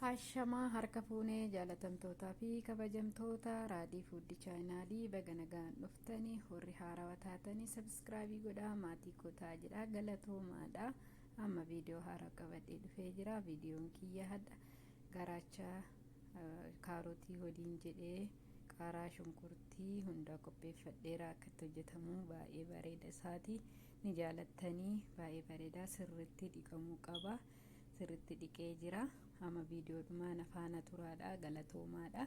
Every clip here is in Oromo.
Hashamaa harka fuunee jaalatamtootaa fi kabajamtoota raadii fuuddi chaayinaalii baga nagaan dhuftanii warri haarawaa taatanii sabskraabii godhaa maatii kotaa jedha galatoomaadha. Amma viidiyoo haaraa qabadhee dhufee jira. Viidiyoon kiyya hadha garaacha kaarotii waliin jedhee qaaraa shunkurtii hunda qopheeffadheera akkatti hojjetamu baay'ee bareeda isaati. Ni jaalattanii baay'ee bareeda sirriitti dhiqamuu qaba. Sirriitti dhiqee jira. Amma viidiyoo dhumaan afaana turaadha galatoomaadha.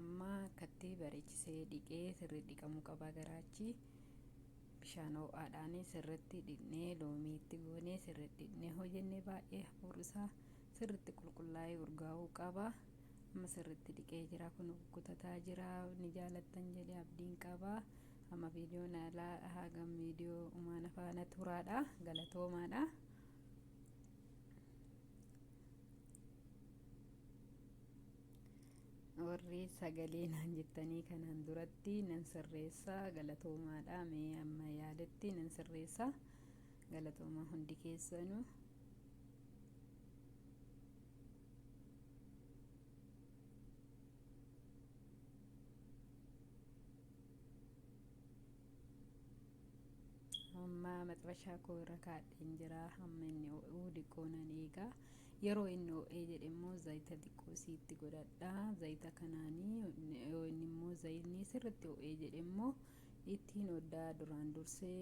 Amma akkatti bareechisee dhiqee sirrii dhiqamuu qaba garaachi. Bishaan ho'aadhaan sirriitti dhiqnee loomiitti goonee sirriitti dhiqnee hojjennee baay'ee hafuurri isaa sirriitti qulqullaa'ee urgaa'uu qaba. Amma sirriitti dhiqee jira kun kutataa jira. Ni jaalattan jedhee abdiin qaba. Amma viidiyoon alaa hagam viidiyoo dhumaan afaana turaadha galatoomaadha. Warri sagalee naan jettanii kanaan duratti nan sirreessa galatoomaadha. Mee amma yaaletti nan sirreessa galatoomaa hundi keessanuu. Amma maxxashaa koo irra kaadheen jira. Amma inni ho'uu dhiqoo nan eega. Yeroo inni ho'ee jedhe immoo zayita xiqqoo sitti godhadha. Zayita kanaanii yoo inni immoo zayitni sirriitti ho'ee jedhe immoo ittiin hodhaa duraan dursee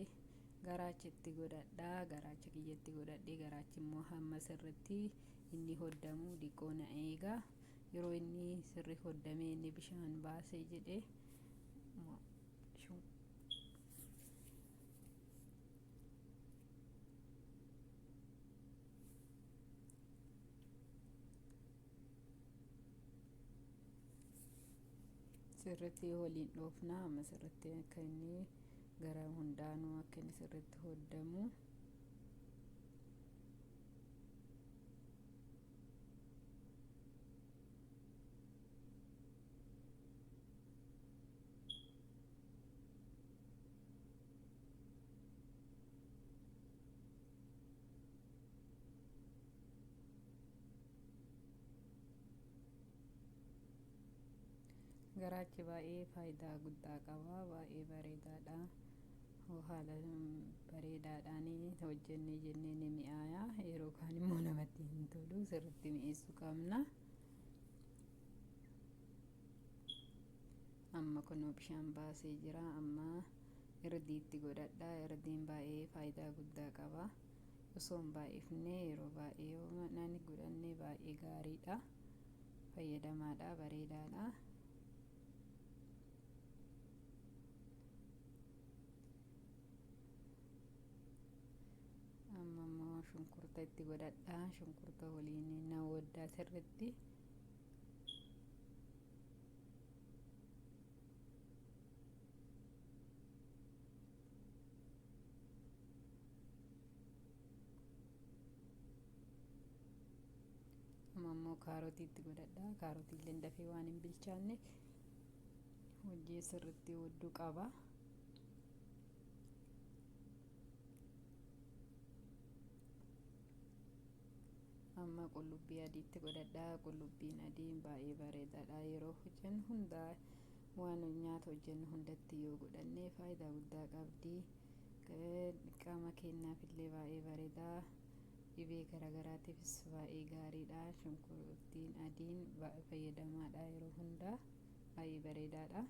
garaacha itti godhadha. Garaacha kiyyatti godhadhee garaachi immoo hamma sirriitti inni hodhamu dhiqoo na eega. Yeroo inni sirrii hodhamee inni bishaan baasee jedhe sirriitti waliin dhoofna. Amma sirriitti akka inni gara hundaanuu akka inni sirriitti hodhamu. Garaachi baay'ee faayidaa guddaa qaba. Baay'ee bareedaadha. Haala bareedaadhaan hojjennee jennee ni mi'aaya. Yeroo kaan immoo namatti hin tolu. Sirriitti mi'eessuu qabna. Amma kunoo bishaan baasee jira. Amma irdiitti godhadha. Irdiin baay'ee faayidaa guddaa qaba. Osoo hin baay'ifne yeroo baay'ee yoo nani godhanne baay'ee gaariidha. Fayyadamaadha. Bareedaadha. Amma immoo shunkurta itti godhadha. Shunkurta waliin na waddaa sirriitti. Amma immoo kaarotii itti godhadha. Kaarotiillee dafee waan hin bilchaanne hojii sirriitti wadduu qaba. Amma qullubbii adiitti godhadha. Qullubbiin adiin baay'ee bareedaadha. Yeroo hojjennu hundaa waan nyaata hojjennu hundatti yoo godhanne faayidaa guddaa qabdi. Qaama keenyaaf illee baay'ee bareeda. Dhibee garaagaraatiifis baay'ee gaariidha. Shunkurtiin adiin fayyadamaadha. Yeroo hundaa baay'ee bareedaadha.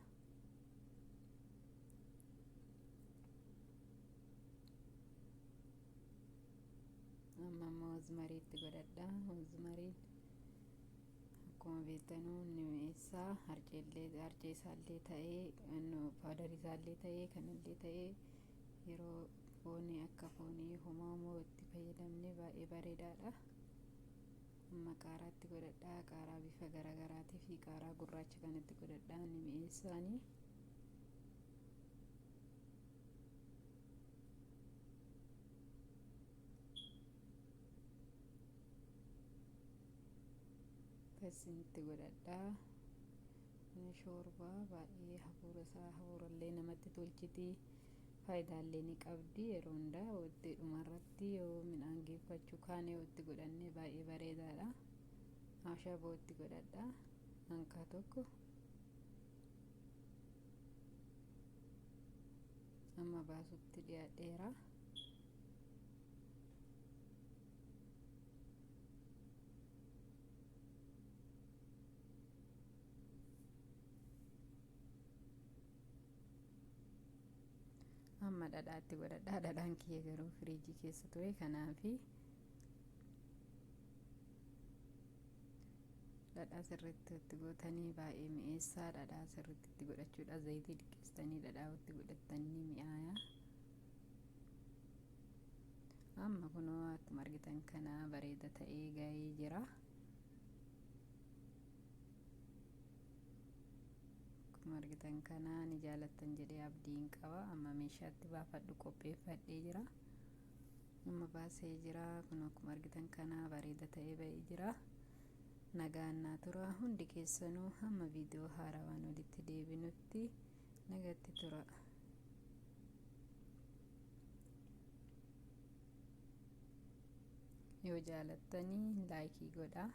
Amma immoo rozimariitti godhadha. Rozimariin akkuma beektanuu ni mi'eessa. Harcee isaallee ta'ee paawudarii isaallee ta'ee kanallee ta'ee yeroo foonii akka foonii humaamoo itti fayyadamne baay'ee bareedaadha. Amma qaaraatti godhadha. Qaaraa bifa garaagaraatii fi qaaraa gurraacha kanatti godhadha. Ni mi'eessaani. Itti godhadha. Shoorbaa baay'ee hafuura isaa hafuurallee namatti tolchiti. Faayidaalee ni qabdi. Yeroo hundaa dhumarratti yoo midhaan geeffachuu kaane itti godhannee baay'ee bareedaadha. ashabootti godhadha ankaa tokko amma baasutti dhiyaadheera. amma dhadhaatti godhadha. Dhadhaan kiyya garuu firiijii keessa ture kanaafi dhadhaa sirriitti itti gootanii baay'ee mi'eessaa. dhadhaa sirriitti itti godhachuudha. zayitii dhiqqeessitanii dhadhaa itti godhattanii mi'aayaa. amma kunoo akkuma argitan kana bareeda ta'ee ga'ee jira. akkuma argitan kana ni jaalattan jedhee abdiin qaba. amma meeshaatti baafadhu qopheeffadhee jira. amma baasee jira. kun akkuma argitan kana bareeda ta'ee ba'ee jira. nagaan naa tura hundi keessanuu. hamma viidiyoo haarawaan walitti deebinutti nagatti tura. yoo jaalattanii laayikii godhaa.